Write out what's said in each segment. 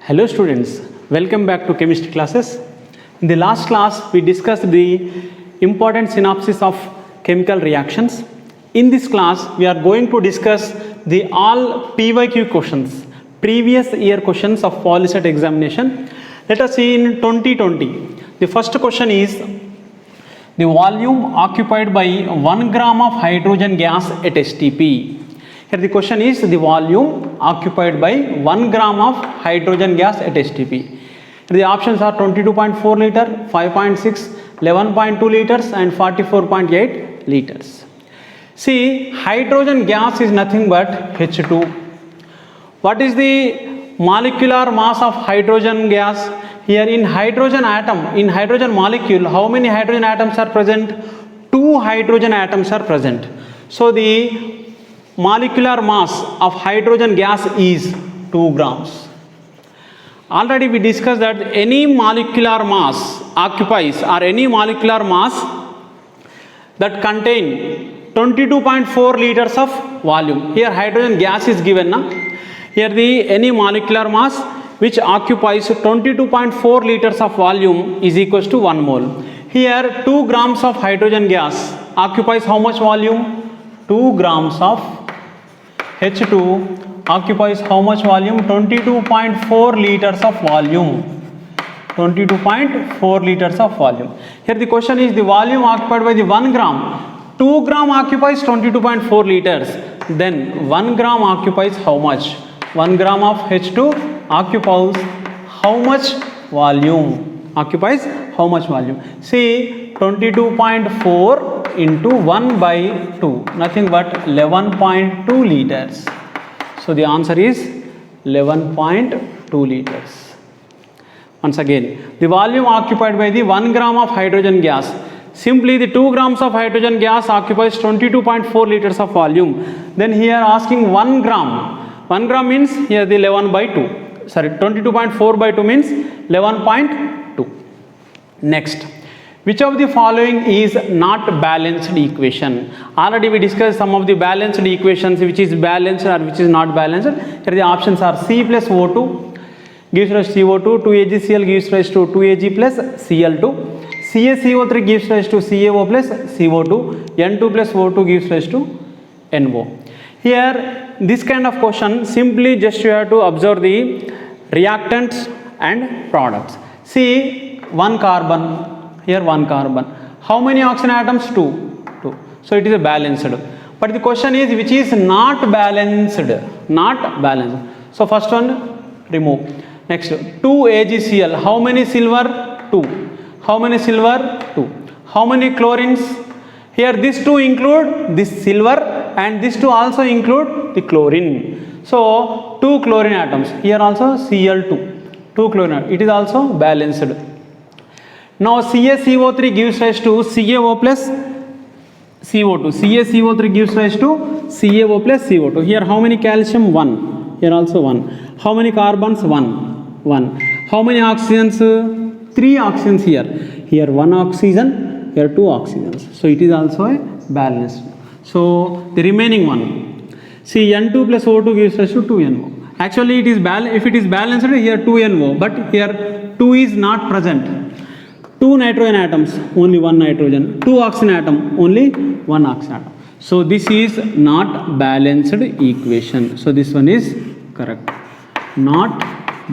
Hello students, welcome back to chemistry classes. In the last class we discussed the important synopsis of chemical reactions. In this class we are going to discuss the all PYQ questions, previous year questions of PolyCET examination. Let us see in 2020. The first question is the volume occupied by 1 gram of hydrogen gas at STP. Here the question is the volume occupied by 1 gram of hydrogen gas at STP. The options are 22.4 liter, 5.6, 11.2 liters and 44.8 liters. See, hydrogen gas is nothing but H2. What is the molecular mass of hydrogen gas? Here in hydrogen atom, in hydrogen molecule, how many hydrogen atoms are present? 2 hydrogen atoms are present. So the molecular mass of hydrogen gas is 2 grams. Already we discussed that any molecular mass occupies or any molecular mass that contain 22.4 liters of volume. Here hydrogen gas is given. Na? Here the any molecular mass which occupies 22.4 liters of volume is equals to 1 mole. Here 2 grams of hydrogen gas occupies how much volume? 2 grams of H2 occupies how much volume? 22.4 liters of volume. 22.4 liters of volume. Here the question is the volume occupied by the 1 gram. 2 gram occupies 22.4 liters. Then 1 gram occupies how much? 1 gram of H2 occupies how much volume? Occupies how much volume? See, 22.4 into 1 by 2, nothing but 11.2 liters. So the answer is 11.2 liters. Once again, the volume occupied by the 1 gram of hydrogen gas. Simply the 2 grams of hydrogen gas occupies 22.4 liters of volume. Then here asking 1 gram. 1 gram means here the 11 by 2. Sorry, 22.4 by 2 means 11.2. Next. Which of the following is not balanced equation? Already we discussed some of the balanced equations, which is balanced or which is not balanced. Here the options are C plus O2 gives rise to CO2, 2AgCl gives rise to 2Ag plus Cl2, CaCO3 gives rise to CaO plus CO2, N2 plus O2 gives rise to NO. Here this kind of question, simply just you have to observe the reactants and products. See, 1 carbon. Here 1 carbon. How many oxygen atoms? 2. 2. So it is a balanced. But the question is which is not balanced? Not balanced. So first one remove. Next 2AgCl. How many silver? 2. How many silver? 2. How many chlorines? Here these 2 include this silver and these 2 also include the chlorine. So 2 chlorine atoms. Here also Cl2. 2 chlorine atoms. It is also balanced. Now CaCO3 gives rise to CaO plus CO2. CaCO3 gives rise to CaO plus CO2. Here how many calcium? 1. Here also 1. How many carbons? 1. 1. How many oxygens? 3 oxygens here. Here 1 oxygen, here 2 oxygens. So it is also a balanced. So the remaining one. See, N2 plus O2 gives rise to 2NO. Actually it is if it is balanced, here 2NO, but here 2 is not present. 2 nitrogen atoms, only 1 nitrogen. 2 oxygen atom, only 1 oxygen atom. So this is not balanced equation. So this one is correct. Not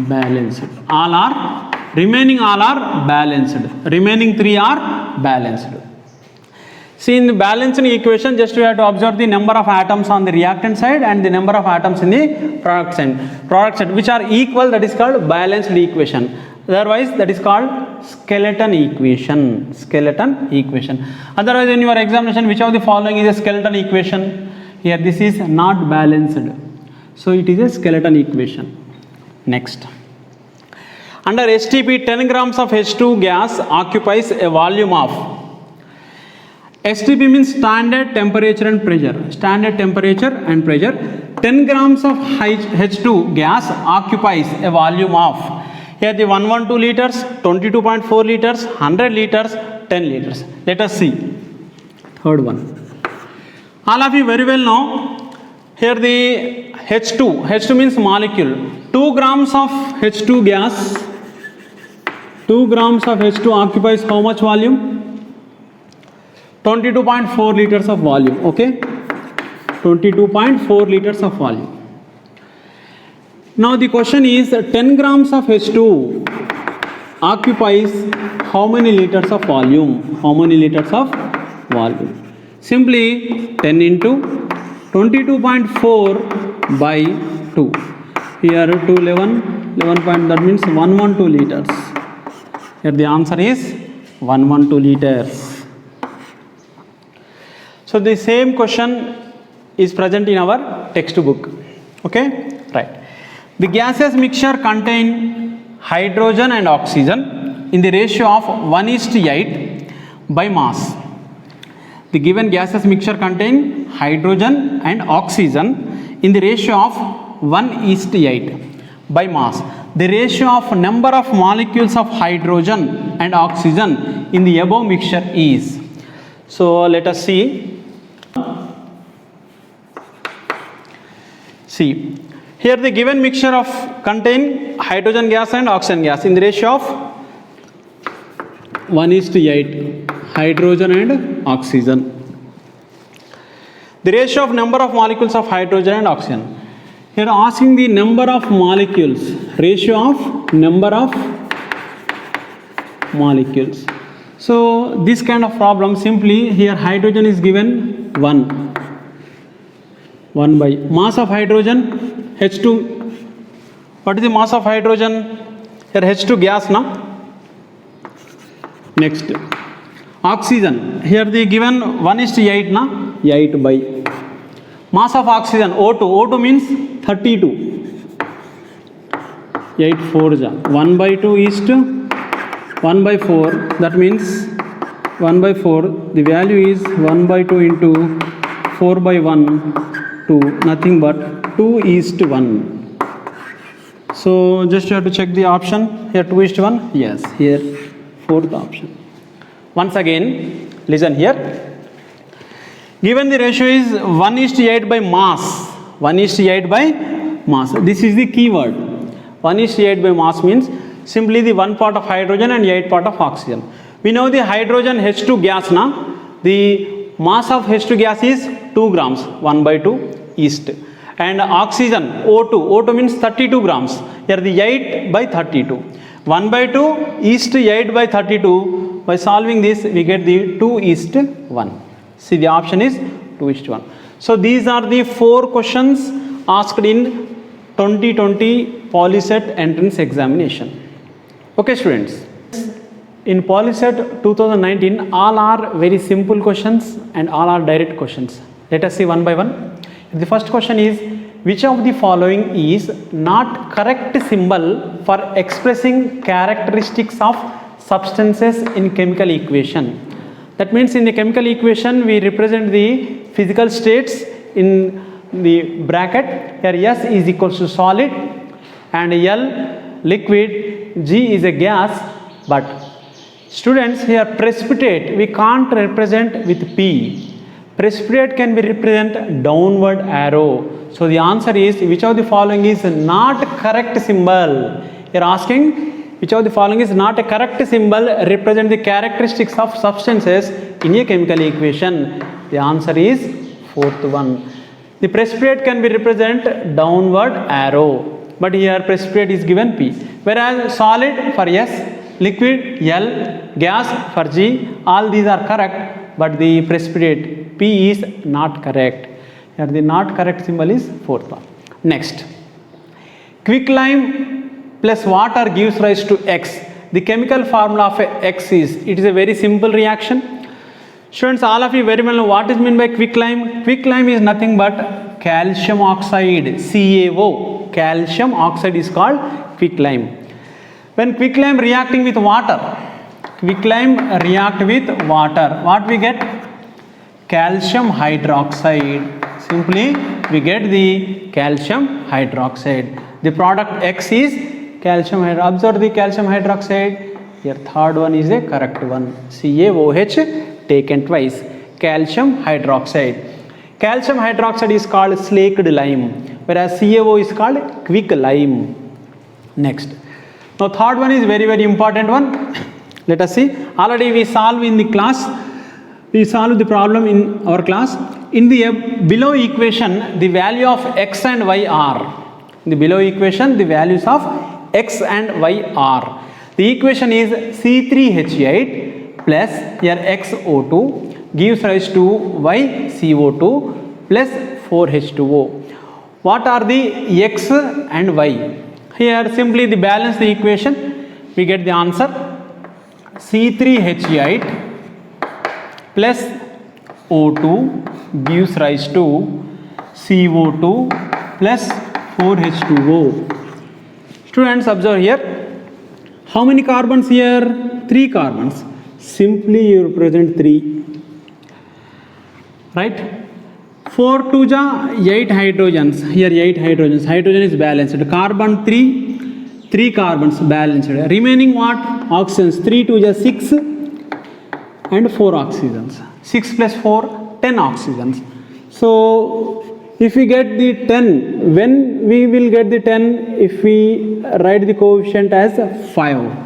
balanced. All are remaining, all are balanced. Remaining 3 are balanced. See, in the balanced equation, just we have to observe the number of atoms on the reactant side and the number of atoms in the product side, which are equal. That is called balanced equation. Otherwise that is called skeleton equation. Skeleton equation. Otherwise in your examination, which of the following is a skeleton equation? Here this is not balanced. So it is a skeleton equation. Next. Under STP, 10 grams of H2 gas occupies a volume of. STP means standard temperature and pressure. Standard temperature and pressure. 10 grams of H2 gas occupies a volume of. Here the 112 liters, 22.4 liters, 100 liters, 10 liters. Let us see. Third one. All of you very well know, here the H2. H2 means molecule. 2 grams of H2 gas. 2 grams of H2 occupies how much volume? 22.4 liters of volume. Okay. 22.4 liters of volume. Now the question is 10 grams of H2 occupies how many liters of volume? How many liters of volume? Simply 10 into 22.4 by 2. Here 2 11 point, that means 112 liters. Here the answer is 112 liters. So the same question is present in our textbook. Okay, right. The gaseous mixture contain hydrogen and oxygen in the ratio of 1:8 by mass. The given gaseous mixture contain hydrogen and oxygen in the ratio of 1:8 by mass. The ratio of number of molecules of hydrogen and oxygen in the above mixture is. So let us see. See, here the given mixture of contain hydrogen gas and oxygen gas in the ratio of 1:8 hydrogen and oxygen. The ratio of number of molecules of hydrogen and oxygen. Here asking the number of molecules, ratio of number of molecules. So this kind of problem, simply here hydrogen is given 1 by mass of hydrogen H2. What is the mass of hydrogen? Here H2 gas now. Next oxygen, here the given 1:8 na, 8 by mass of oxygen O2. O2 means 32. 8 4 ja 1 by 2 is to 1 by 4. That means 1 by 4. The value is 1 by 2 into 4 by 1 to nothing but 2:1. So just you have to check the option here. 2:1. Yes, here fourth option. Once again, listen here. Given the ratio is 1:8 by mass. 1:8 by mass. This is the keyword. 1:8 by mass means simply the 1 part of hydrogen and 8 part of oxygen. We know the hydrogen H2 gas na. The mass of H2 gas is 2 grams. 1 by 2 east. And oxygen O2. O2 means 32 grams. Here the 8 by 32. 1 by 2 east 8 by 32. By solving this, we get the 2:1. See, the option is 2:1. So these are the 4 questions asked in 2020 PolyCET entrance examination. Okay, students. In PolyCET 2019, all are very simple questions and all are direct questions. Let us see one by one. The first question is, which of the following is not correct symbol for expressing characteristics of substances in chemical equation? That means in the chemical equation we represent the physical states in the bracket. Here S is equals to solid and L liquid, G is a gas. But students, here precipitate we can't represent with P. Precipitate can be represent downward arrow. So the answer is, which of the following is not correct symbol? Here asking, which of the following is not a correct symbol represent the characteristics of substances in a chemical equation? The answer is fourth one. The precipitate can be represent downward arrow, but here precipitate is given P, whereas solid for S, liquid L, gas for G, all these are correct, but the precipitate P is not correct. Here the not correct symbol is fourth one. Next, quicklime plus water gives rise to X. The chemical formula of X is, it is a very simple reaction. Students, all of you very well know what is meant by quicklime. Quicklime is nothing but calcium oxide, CaO. Calcium oxide is called quicklime. When quicklime reacting with water, quicklime react with water, what we get? Calcium hydroxide. Simply we get the calcium hydroxide. The product X is calcium hydroxide. Observe the calcium hydroxide. Here third one is a correct one. CaOH taken twice. Calcium hydroxide. Calcium hydroxide is called slaked lime. whereas CaO is called quicklime. Next. Now third one is very important one. Let us see. Already we solved in the class. We solved the problem in our class. In the below equation, the value of x and y are. In the below equation, the values of x and y are. The equation is C3H8 plus here XO2 gives rise to YCO2 plus 4H2O. What are the x and y? Here simply the balance the equation, we get the answer C3H8 plus O2 gives rise to CO2 plus 4H2O. Students, observe here. How many carbons here? 3 carbons. Simply you represent 3. Right? 4 to ja 8 hydrogens. Here 8 hydrogens. Hydrogen is balanced. Carbon 3 carbons balanced. Remaining what? Oxygens. 3 to ja 6 and 4 oxygens. 6 plus 4, 10 oxygens. So if we get the 10, when we will get the 10? If we write the coefficient as 5.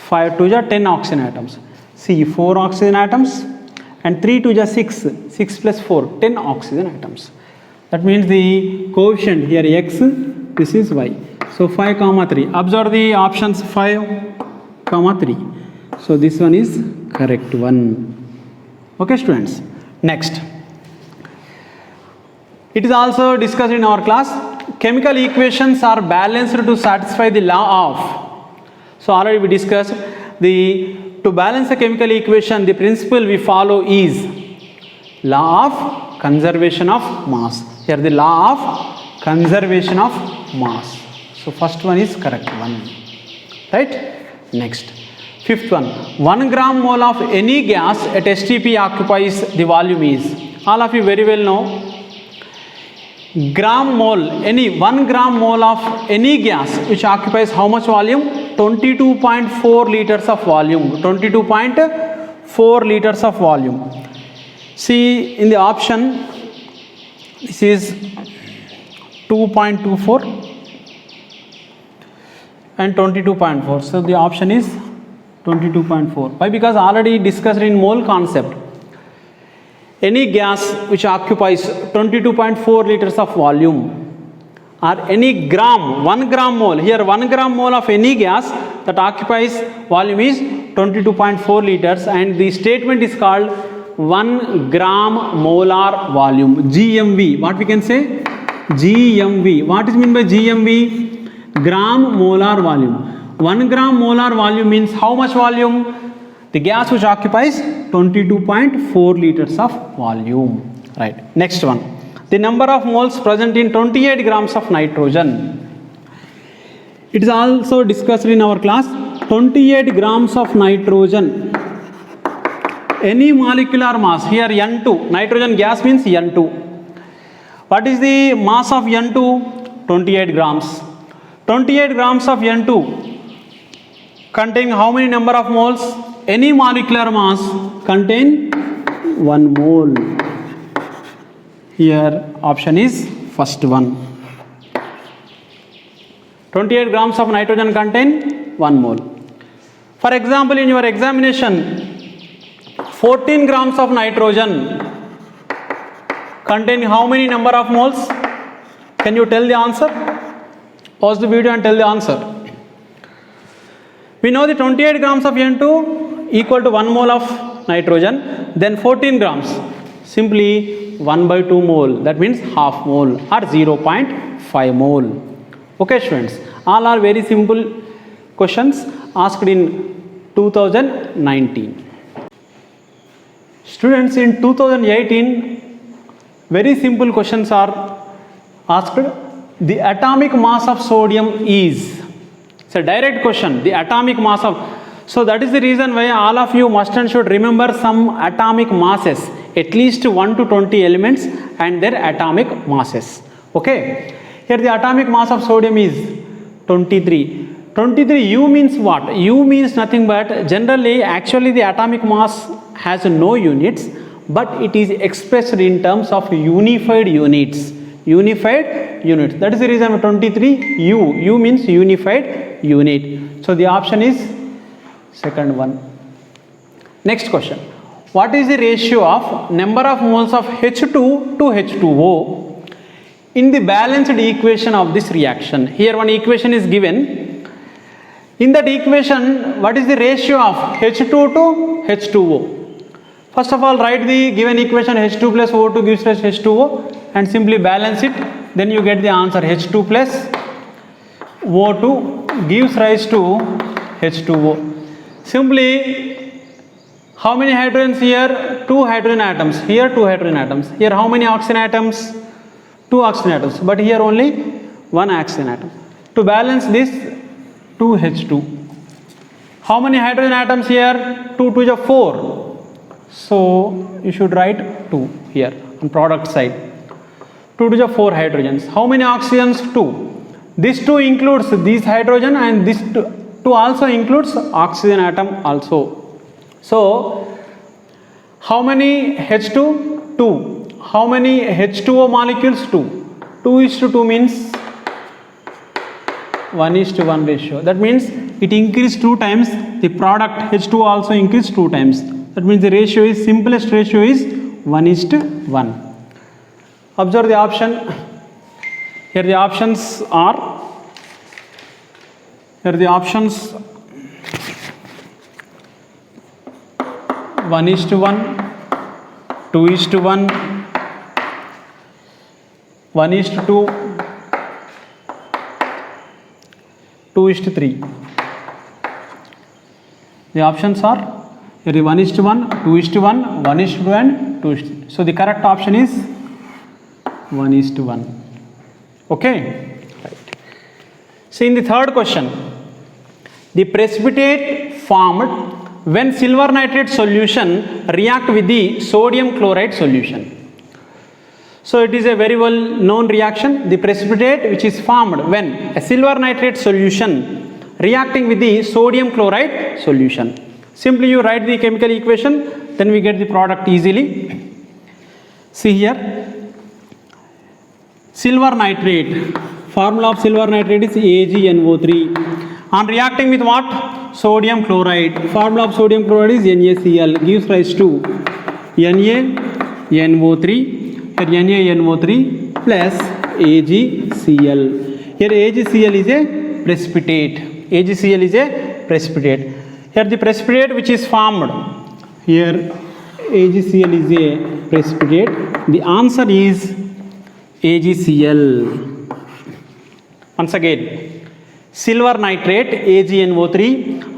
5 to ja 10 oxygen atoms. See 4 oxygen atoms and 3 to ja 6. 6 plus 4, 10 oxygen atoms. That means the coefficient here x, this is y. So 5 comma 3. Observe the options 5 comma 3. So this one is correct one. Okay students. Next. It is also discussed in our class. Chemical equations are balanced to satisfy the law of. So already we discussed to balance a chemical equation, the principle we follow is law of conservation of mass. Here the law of conservation of mass. So first one is correct one. Right? Next. Fifth one. 1 gram mole of any gas at STP occupies the volume is. All of you very well know. Gram mole, any 1 gram mole of any gas which occupies how much volume? 22.4 liters of volume. 22.4 liters of volume. See in the option, this is 2.24 and 22.4. So the option is 22.4. Why? Because already discussed in mole concept. Any gas which occupies 22.4 liters of volume or any gram, 1 gram mole, here 1 gram mole of any gas that occupies volume is 22.4 liters, and the statement is called 1 gram molar volume, GMV. What we can say? GMV. What is meant by GMV? Gram molar volume. 1 gram molar volume means how much volume? The gas which occupies 22.4 liters of volume. Right. Next one. The number of moles present in 28 grams of nitrogen. It is also discussed in our class. 28 grams of nitrogen. Any molecular mass. Here N2. Nitrogen gas means N2. What is the mass of N2? 28 grams. 28 grams of N2 contain how many number of moles? Any molecular mass contain 1 mole. Here option is first one. 28 grams of nitrogen contain 1 mole. For example, in your examination, 14 grams of nitrogen contain how many number of moles? Can you tell the answer? Pause the video and tell the answer. We know the 28 grams of N2 equal to 1 mole of nitrogen, then 14 grams, simply 1/2 mole, that means half mole or 0.5 mole. Okay students, all are very simple questions asked in 2019. Students, in 2018, very simple questions are asked. The atomic mass of sodium is, it's a direct question, the atomic mass of. So that is the reason why all of you must and should remember some atomic masses, at least 1 to 20 elements and their atomic masses. Okay. Here the atomic mass of sodium is 23. 23 U means what? U means nothing but, generally actually the atomic mass has no units, but it is expressed in terms of unified units. unified unit. That is the reason 23 U means unified unit. So the option is second one. Next question. What is the ratio of number of moles of H2 to H2O in the balanced equation of this reaction? Here one equation is given. In that equation, what is the ratio of H2 to H2O? First of all, write the given equation. H2 plus O2 gives rise to H2O, and simply balance it. Then you get the answer. H2 plus O2 gives rise to H2O. Simply, how many hydrogens here? 2 hydrogen atoms. Here 2 hydrogen atoms. Here how many oxygen atoms? 2 oxygen atoms. But here only 1 oxygen atom. To balance this, 2H2. How many hydrogen atoms here? 2 to the 4. So you should write 2 here on product side. 2 to the 4 hydrogens. How many oxygens? 2. This 2 includes this hydrogen, and this 2 also includes oxygen atom also. So how many H2? 2. How many H2O molecules? 2. 2:2 means 1:1 ratio. That means it increased 2 times. The product H2O also increased 2 times. That means the ratio is, simplest ratio is 1:1. Observe the option. Here the options are, here the options 1:1, 2:1, 1:2, 2:3. The options are here 1:1, 2:1, 1:2 and 2:3. So the correct option is 1:1. Okay. Right. So in the third question, the precipitate formed when silver nitrate solution react with the sodium chloride solution. So it is a very well known reaction. The precipitate which is formed when a silver nitrate solution reacting with the sodium chloride solution. Simply you write the chemical equation, then we get the product easily. See here, silver nitrate, formula of silver nitrate is AgNO3. On reacting with what? Sodium chloride. Formula of sodium chloride is NaCl, gives rise to NaNO3. Here NaNO3 plus AgCl. Here AgCl is a precipitate. AgCl is a precipitate. Here the precipitate which is formed, here AgCl is a precipitate. The answer is AgCl. Once again, silver nitrate AgNO3,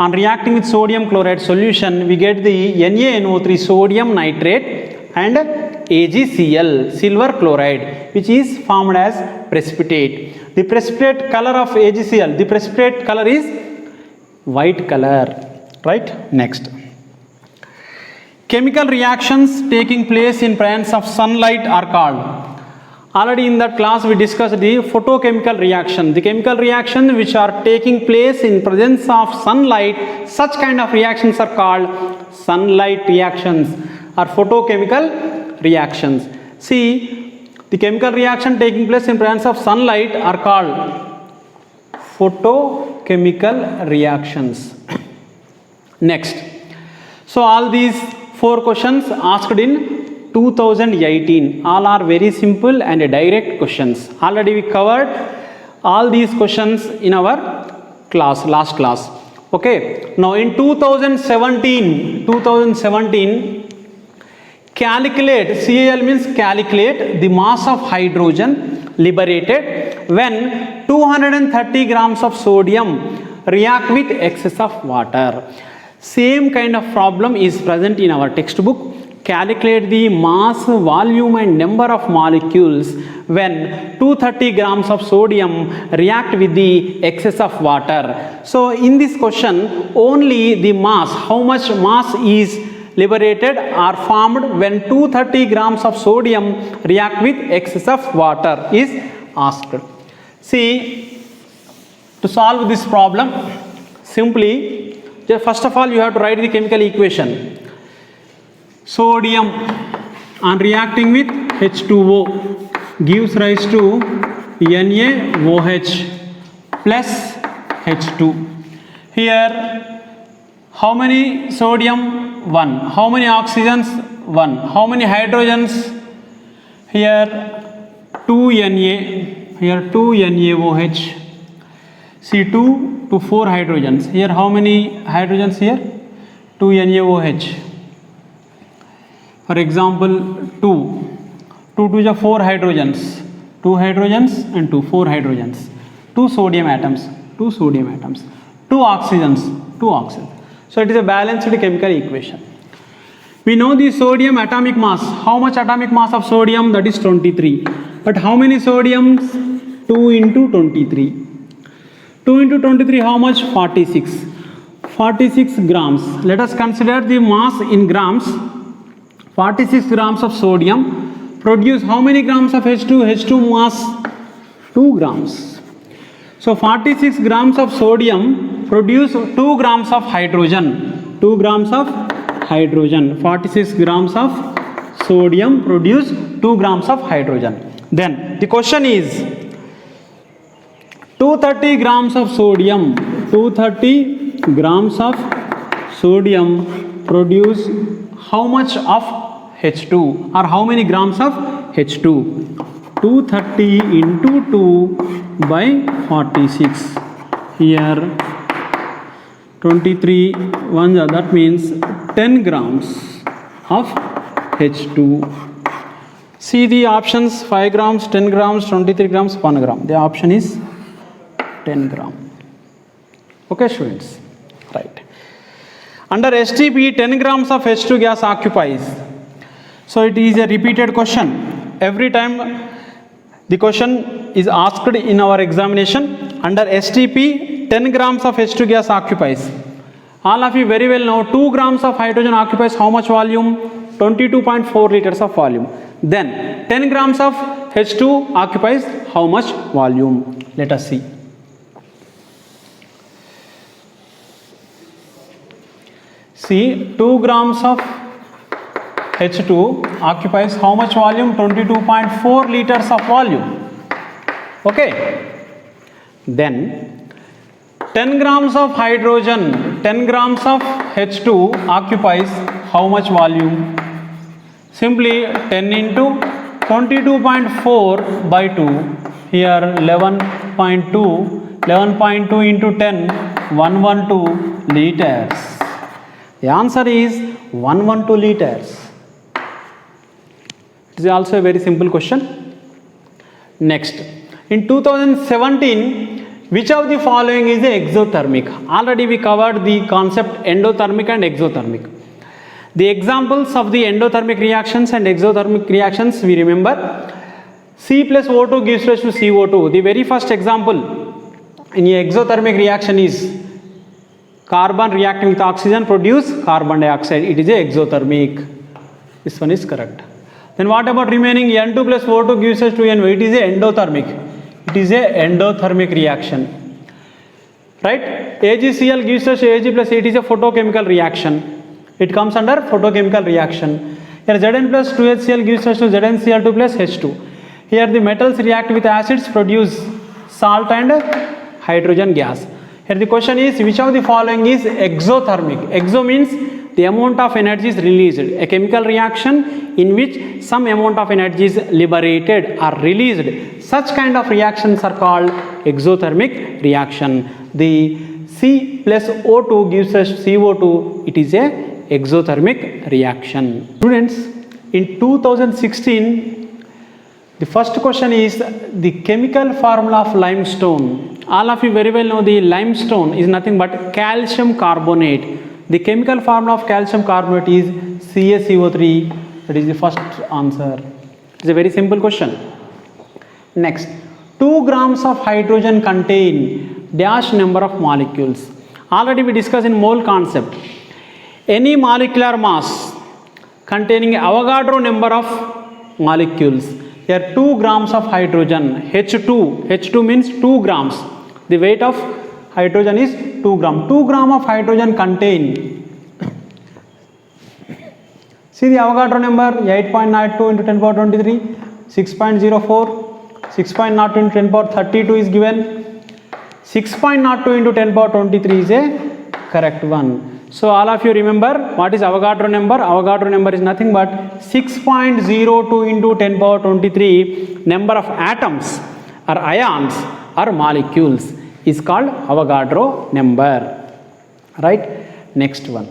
on reacting with sodium chloride solution we get the NaNO3 sodium nitrate and AgCl silver chloride which is formed as precipitate. The precipitate color of AgCl, the precipitate color is white color. Right. Next, chemical reactions taking place in presence of sunlight are called. Already in that class we discussed the photochemical reaction. The chemical reactions which are taking place in presence of sunlight, such kind of reactions are called sunlight reactions or photochemical reactions. See, the chemical reaction taking place in presence of sunlight are called photochemical reactions. Next, so all these 4 questions asked in 2018, all are very simple and direct questions. Already we covered all these questions in our class, last class. Okay, now in 2017, calculate, CAL means calculate the mass of hydrogen liberated when 230 grams of sodium react with excess of water. Same kind of problem is present in our textbook. Calculate the mass, volume and number of molecules when 230 grams of sodium react with the excess of water. So in this question, only the mass, how much mass is liberated or formed when 230 grams of sodium react with excess of water is asked. See, to solve this problem, simply, first of all, you have to write the chemical equation. Sodium on reacting with H2O. gives rise to NaOH plus H2. Here how many sodium? 1. How many oxygens? 1. How many hydrogens? Here 2 Na. Here 2 NaOH. See 2 to 4 hydrogens. Here how many hydrogens here? 2 NaOH. For example 2 to the 4 hydrogens. 2 hydrogens and 2 4 hydrogens. 2 sodium atoms. 2 sodium atoms. 2 oxygens. 2 oxygens. So it is a balanced chemical equation. We know the sodium atomic mass. How much atomic mass of sodium? That is 23. But how many sodiums? 2 into 23. 2 into 23 how much? 46. 46 grams. Let us consider the mass in grams. 46 grams of sodium produce how many grams of H2? H2 mass 2 grams. So 46 grams of sodium produce 2 grams of hydrogen. 2 grams of hydrogen. 46 grams of sodium produce 2 grams of hydrogen. Then the question is 230 grams of sodium. 230 grams of sodium produce how much of H2 or how many grams of H2? 230 into 2 by 46. Here 23 1, that means 10 grams of H2. See the options: 5 grams, 10 grams, 23 grams, 1 gram. The option is 10 gram. Okay students, right. Under STP 10 grams of H2 gas occupies. So it is a repeated question. Every time the question is asked in our examination. Under STP 10 grams of H2 gas occupies. All of you very well know 2 grams of hydrogen occupies how much volume? 22.4 liters of volume. Then 10 grams of H2 occupies how much volume? Let us see. See, 2 grams of H2 occupies how much volume? 22.4 liters of volume. Okay. Then 10 grams of hydrogen, 10 grams of H2 occupies how much volume? Simply 10 into 22.4 by 2. Here 11.2. 11.2 into 10, 112 liters. The answer is 112 liters. It is also a very simple question. Next, in 2017, which of the following is exothermic? Already we covered the concept endothermic and exothermic. The examples of the endothermic reactions and exothermic reactions we remember. C plus O2 gives rise to CO2. The very first example in a exothermic reaction is carbon reacting with oxygen produce carbon dioxide. It is a exothermic. This one is correct. Then what about remaining? N2 plus O2 gives us to NO. It is a endothermic. It is a endothermic reaction. Right? AgCl gives us Ag plus it is a photochemical reaction. It comes under photochemical reaction. Here Zn plus 2HCl gives us to ZnCl2 plus H2. Here the metals react with acids, produce salt and hydrogen gas. Here the question is which of the following is exothermic? Exo means the amount of energy is released. A chemical reaction in which some amount of energy is liberated or released. Such kind of reactions are called exothermic reaction. The C plus O2 gives us CO2. It is a exothermic reaction. Students, in 2016, the first question is the chemical formula of limestone. All of you very well know the limestone is nothing but calcium carbonate. The chemical formula of calcium carbonate is CaCO3. That is the first answer. It's a very simple question. Next, 2 grams of hydrogen contain dash number of molecules. Already we discussed in mole concept. Any molecular mass containing Avogadro number of molecules. Here 2 grams of hydrogen, H2 means 2 grams. The weight of hydrogen is 2 gram. 2 gram of hydrogen contain. See the Avogadro number 8.92 into 10 power 23. 6.04, 6.02 into 10 power 32 is given, 6.02 into 10 power 23 is a correct one. So all of you remember what is Avogadro number? Avogadro number is nothing but 6.02 into 10 power 23 number of atoms or ions or molecules is called Avogadro number, right? Next one.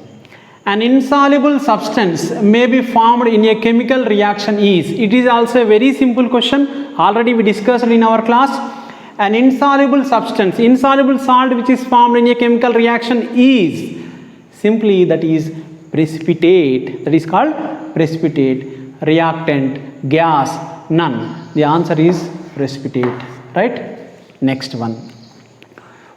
An insoluble substance may be formed in a chemical reaction is. It is also a very simple question. Already we discussed in our class. An insoluble substance, insoluble salt which is formed in a chemical reaction is simply that is precipitate. That is called precipitate. Reactant, gas, none. The answer is precipitate, right? Next one.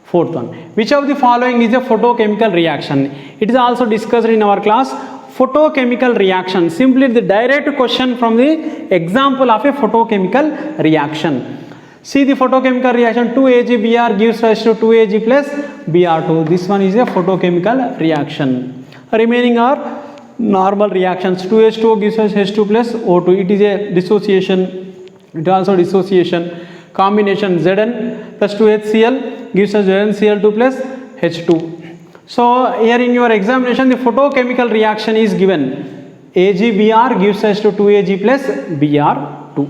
Fourth one. Which of the following is a photochemical reaction? It is also discussed in our class. Photochemical reaction. Simply the direct question from the example of a photochemical reaction. See the photochemical reaction 2AgBr gives rise to 2Ag plus Br2. This one is a photochemical reaction. Remaining are normal reactions. 2H2O gives us H2 plus O2. It is a dissociation. It also dissociation. Combination Zn plus 2HCl gives us ZnCl2 plus H2. So here in your examination the photochemical reaction is given. AgBr gives us to 2Ag plus Br2.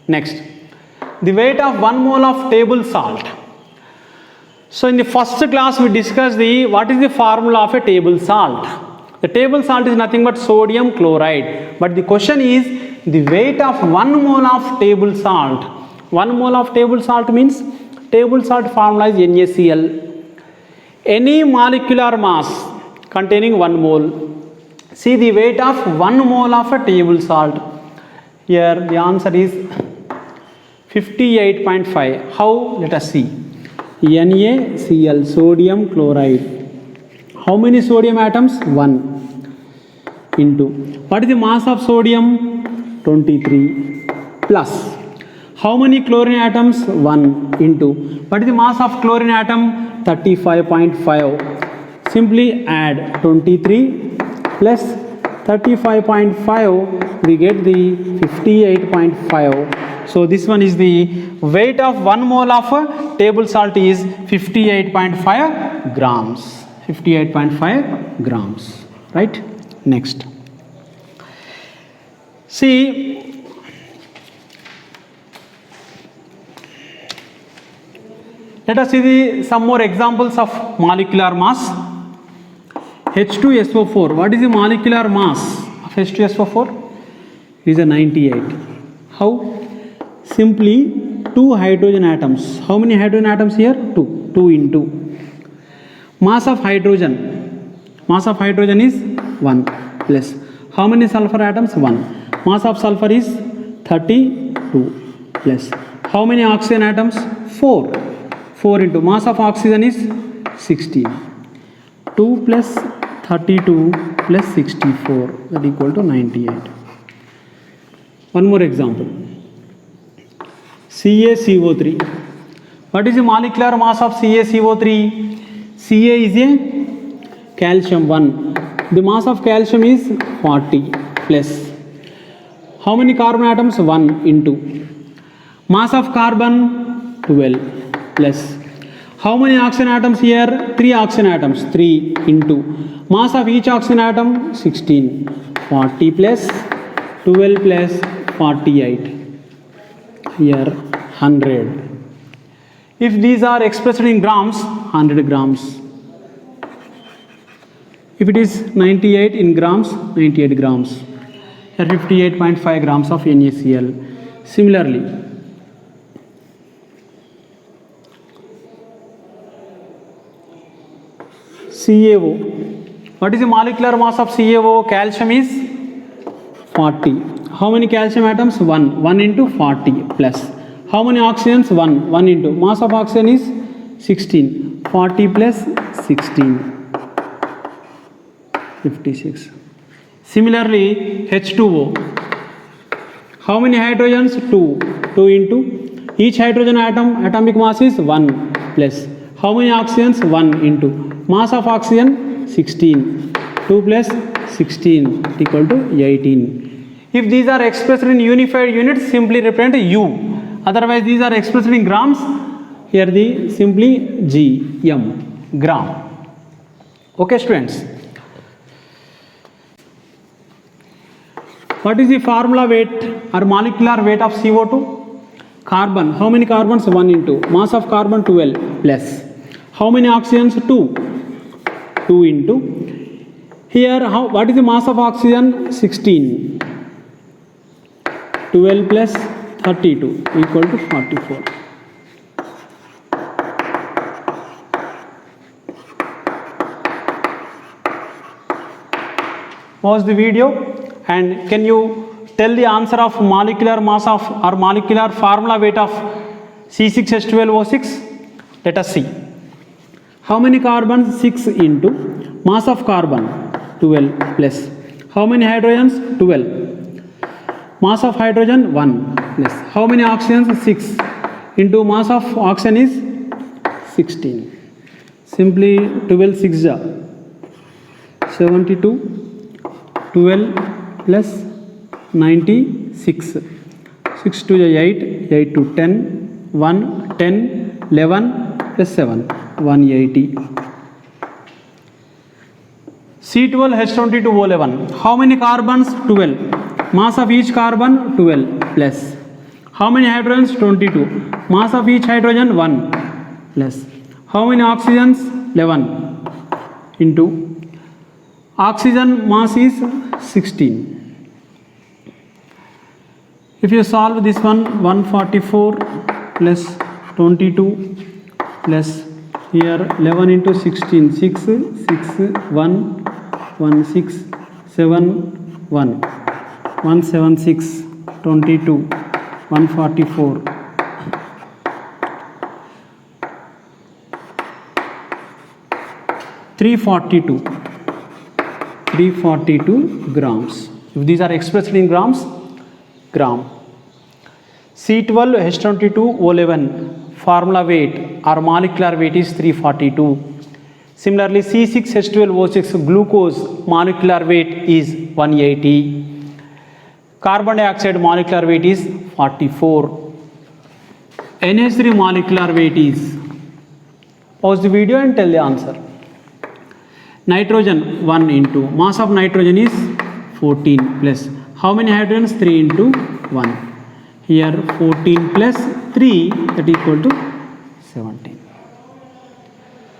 Next. The weight of 1 mole of table salt. So in the first class we discussed what is the formula of a table salt. The table salt is nothing but sodium chloride. But the question is the weight of 1 mole of table salt. 1 mole of table salt means table salt formula is NaCl. Any molecular mass containing 1 mole. See the weight of 1 mole of a table salt. Here the answer is 58.5. How? Let us see. NaCl, sodium chloride. How many sodium atoms? 1 into. What is the mass of sodium? 23 plus. How many chlorine atoms? 1 into. What is the mass of chlorine atom? 35.5. Simply add 23 plus 35.5. We get the 58.5. So this one is the weight of 1 mole of table salt is 58.5 grams. 58.5 grams. Right? Next. See, let us see some more examples of molecular mass. H2SO4. What is the molecular mass of H2SO4? It is a 98. How? Simply 2 hydrogen atoms. How many hydrogen atoms here? 2. 2 into. Mass of hydrogen. Mass of hydrogen is 1 plus. How many sulfur atoms? 1. Mass of sulfur is 32 plus. How many oxygen atoms? 4. 4 into. Mass of oxygen is 16. 2 plus 32 plus 64, that equal to 98. One more example. CaCO3. What is the molecular mass of CaCO3? Ca is a calcium 1. The mass of calcium is 40 plus. How many carbon atoms? 1 into. Mass of carbon 12 plus. How many oxygen atoms here? 3 oxygen atoms. 3 into. Mass of each oxygen atom 16. 40 plus 12 plus 48. Here 100. If these are expressed in grams, 100 grams. If it is 98 in grams, 98 grams. Here 58.5 grams of NaCl. Similarly, CaO. What is the molecular mass of CaO? Calcium is 40. How many calcium atoms? 1. 1 into 40 plus. How many oxygens? 1. 1 into. Mass of oxygen is 16. 40 plus 16. 56. Similarly, H2O. How many hydrogens? 2. 2 into. Each hydrogen atom, atomic mass is 1 plus. How many oxygens? 1 into. Mass of oxygen 16. 2 plus 16 equal to 18. If these are expressed in unified units, simply represent U. Otherwise, these are expressed in grams. Here the simply gm, gram. Okay, students. What is the formula weight or molecular weight of CO2? Carbon. How many carbons? 1 into mass of carbon 12 plus. How many oxygens? 2 into. Here, what is the mass of oxygen? 16. 12 plus 32 equal to 44. Pause the video and can you tell the answer of molecular mass of or molecular formula weight of C6H12O6? Let us see. How many carbons? 6 into mass of carbon 12 plus. How many hydrogens? 12. Mass of hydrogen 1 plus. How many oxygens? 6 into mass of oxygen is 16. Simply 12 6 72. 12 plus 96. 6 to 8, 8 to 10, 1, 10, 11 plus 7, 180. C12H22O11. How many carbons? 12. Mass of each carbon 12 plus. How many hydrogens? 22. Mass of each hydrogen 1 plus. How many oxygens? 11 into oxygen mass is 16. If you solve this one, 144 plus 22 plus here 11 into 16, 6, 6, 1, 1, 6, 7, 1, 176, 22, 144. 342 grams. If these are expressed in grams, gram. C12H22O11 formula weight or molecular weight is 342. Similarly, C6H12O6 glucose molecular weight is 180. Carbon dioxide molecular weight is 44. NH3 molecular weight is. Pause the video and tell the answer. Nitrogen 1 into mass of nitrogen is 14 plus. How many hydrogens? 3 into 1. Here 14 plus 3, that equal to 17.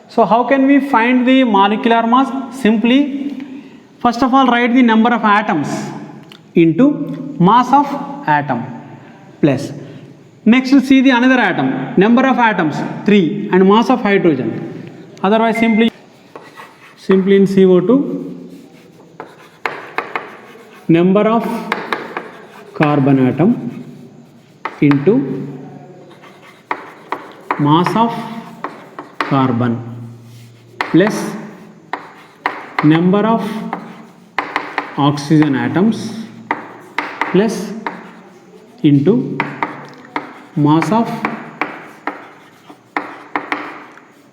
So how can we find the molecular mass? Simply, first of all, write the number of atoms into mass of atom plus. Next, see the another atom, number of atoms 3 and mass of hydrogen. Otherwise, simply in CO2, number of carbon atom into mass of carbon plus number of oxygen atoms plus into mass of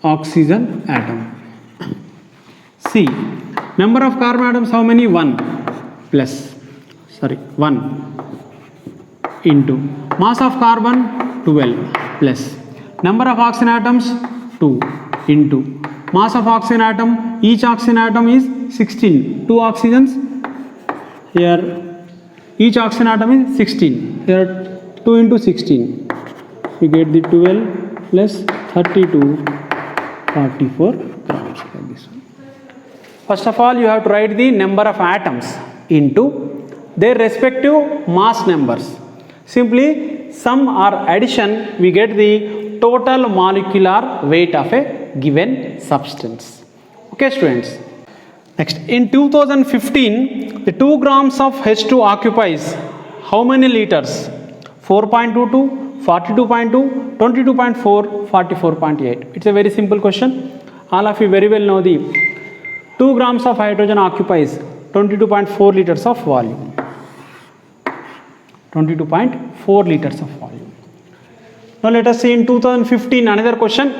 oxygen atom. See, number of carbon atoms how many? 1 into mass of carbon 12 plus number of oxygen atoms 2 into mass of oxygen atom, each oxygen atom is 16, 2 oxygens, here each oxygen atom is 16, here 2 into 16, you get the 12 plus 32, 44 grams like this one. First of all, you have to write the number of atoms into their respective mass numbers. Simply sum or addition, we get the total molecular weight of a given substance. Okay, students. Next, in 2015, the 2 grams of H2 occupies how many liters? 4.22, 42.2, 22.4, 44.8. It's a very simple question. All of you very well know the 2 grams of hydrogen occupies 22.4 liters of volume. 22.4 liters of volume. Now let us see in 2015 another question.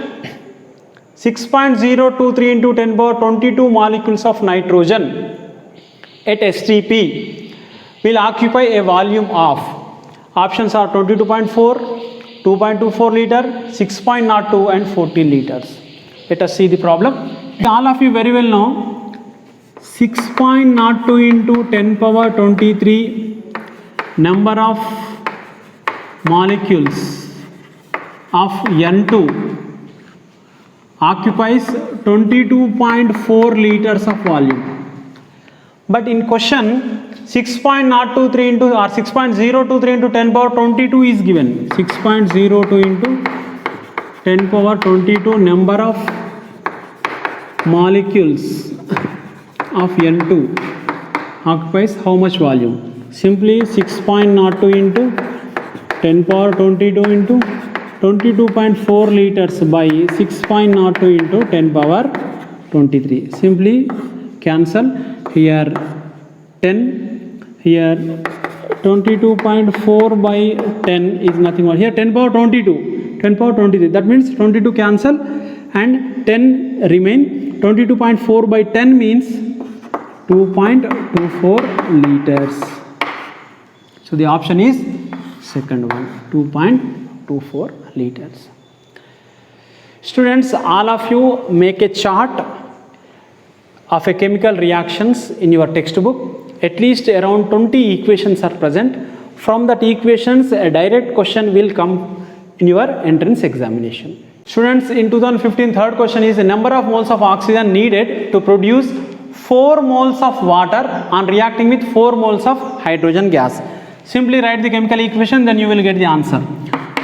6.023 into 10 power 22 molecules of nitrogen at STP will occupy a volume of, options are 22.4, 2.24 liter, 6.02 and 14 liters. Let us see the problem. All of you very well know 6.02 into 10 power 23 number of molecules of N2 occupies 22.4 liters of volume. But in question 6.023 into or 6.023 into 10 power 22 is given. 6.02 into 10 power 22 number of molecules of N2 occupies how much volume? Simply 6.02 into 10 power 22 into 22.4 liters by 6.02 into 10 power 23. Simply cancel. Here 10, here 22.4 by 10 is nothing more. Here 10 power 22, 10 power 23. That means 22 cancel and 10 remain. 22.4 by 10 means 2.24 liters. So the option is second one, 2.24 liters. Students, all of you make a chart of a chemical reactions in your textbook. At least around 20 equations are present. From that equations, a direct question will come in your entrance examination. Students, in 2015 third question is the number of moles of oxygen needed to produce 4 moles of water on reacting with 4 moles of hydrogen gas. Simply write the chemical equation, then you will get the answer.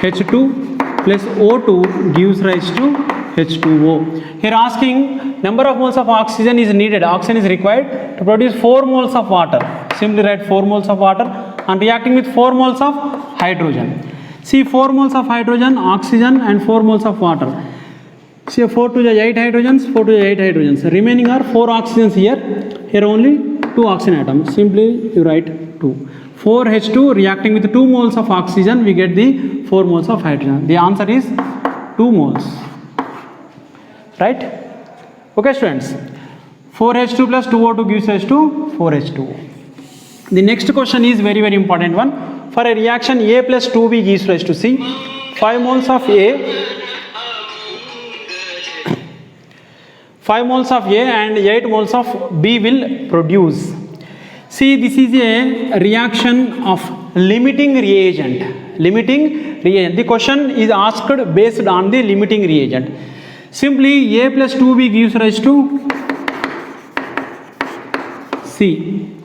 H2 plus O2 gives rise to H2O. Here asking number of moles of oxygen is needed, oxygen is required to produce 4 moles of water. Simply write 4 moles of water and reacting with 4 moles of hydrogen. See 4 moles of hydrogen, oxygen and 4 moles of water. See 4 to the 8 hydrogens, 4 to the 8 hydrogens. Remaining are 4 oxygens here. Here only 2 oxygen atoms. Simply you write 2. 4H2 reacting with 2 moles of oxygen, we get the 4 moles of hydrogen. The answer is 2 moles. Right? Okay students. 4H2 plus 2O2 gives rise to 4H2O. The next question is very important one. For a reaction A plus 2B gives rise to C. 5 moles of A, 5 moles of A and 8 moles of B will produce. See, this is a reaction of limiting reagent. Limiting reagent. The question is asked based on the limiting reagent. Simply A plus 2B gives rise to C.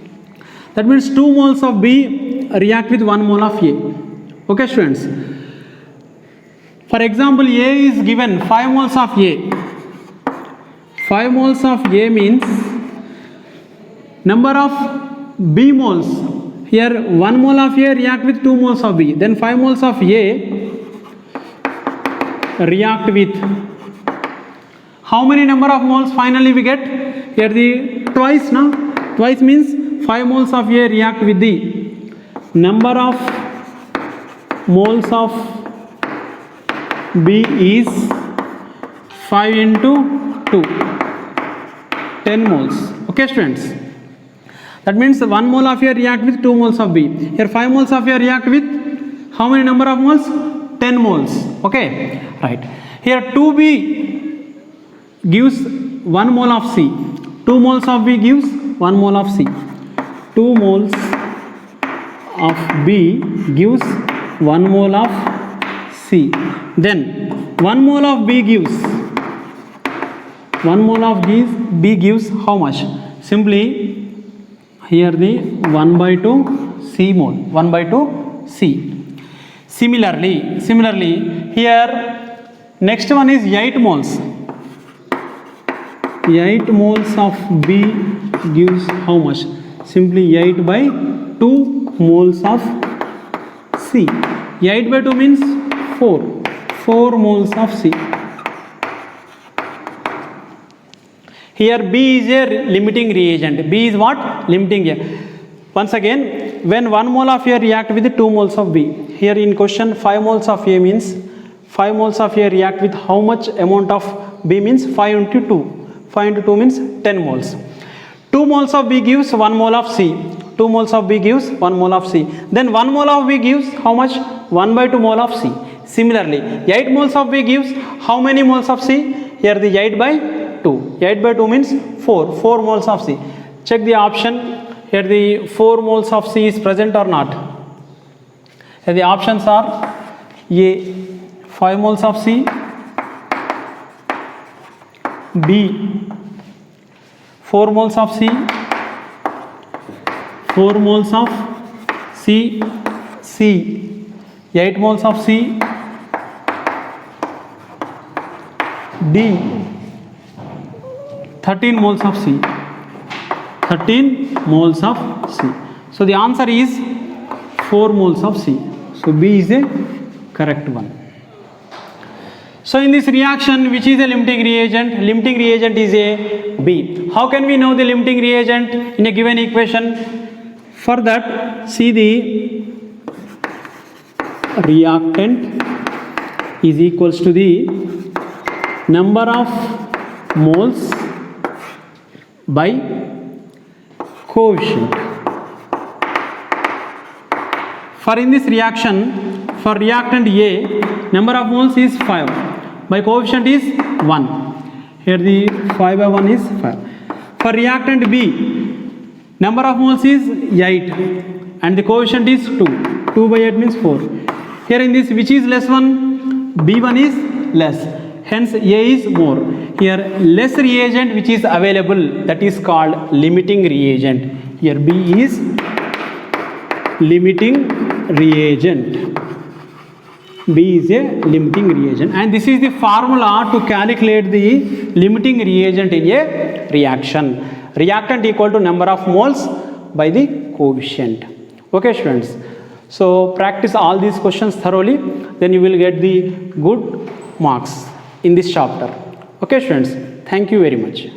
That means 2 moles of B react with 1 mole of A. Okay students. For example, A is given 5 moles of A. 5 moles of A means number of B moles. Here 1 mole of A react with 2 moles of B. Then 5 moles of A react with how many number of moles finally we get? Here the twice, no? Twice means 5 moles of A react with the number of moles of B is 5 into 2, 10 moles. Okay students. That means 1 mole of A react with 2 moles of B. Here 5 moles of A react with how many number of moles? 10 moles. Okay. Right. Here 2B gives 1 mole of C. 2 moles of B gives 1 mole of C. 2 moles of B gives 1 mole of C. Then 1 mole of B gives 1 mole of B gives how much? Simply here the 1 by 2 C mole. 1 by 2 C. Similarly here next one is 8 moles. 8 moles of B gives how much? Simply 8 by 2 moles of C. 8 by 2 means 4. 4 moles of C. Here B is a limiting reagent. B is what? Limiting reagent. Once again, when 1 mole of A react with 2 moles of B. Here in question 5 moles of A means 5 moles of A react with how much amount of B means 5 into 2. 5 into 2 means 10 moles. 2 moles of B gives 1 mole of C. 2 moles of B gives 1 mole of C. Then 1 mole of B gives how much? 1 by 2 mole of C. Similarly, 8 moles of B gives how many moles of C? Here the 8 by 2. 8 by 2 means 4. 4 moles of C. Check the option. Here the 4 moles of C is present or not? Here the options are A 5 moles of C, B 4 moles of C, 4 moles of C, C 8 moles of C, D 13 moles of C, 13 moles of C. So the answer is 4 moles of C. So B is a correct one. So in this reaction, which is a limiting reagent? Limiting reagent is a B. How can we know the limiting reagent in a given equation? For that, see the reactant is equals to the number of moles by coefficient. For in this reaction, for reactant A, number of moles is 5. By coefficient is 1. Here the 5 by 1 is 5. For reactant B, number of moles is 8 and the coefficient is 2. 2 by 8 means 4. Here in this, which is less one? B1 is less. Hence A is more. Here less reagent which is available, that is called limiting reagent. Here B is limiting reagent. B is a limiting reagent, and this is the formula to calculate the limiting reagent in a reaction. Reactant equal to number of moles by the coefficient. Okay students, so practice all these questions thoroughly, then you will get the good marks in this chapter. Okay students, thank you very much.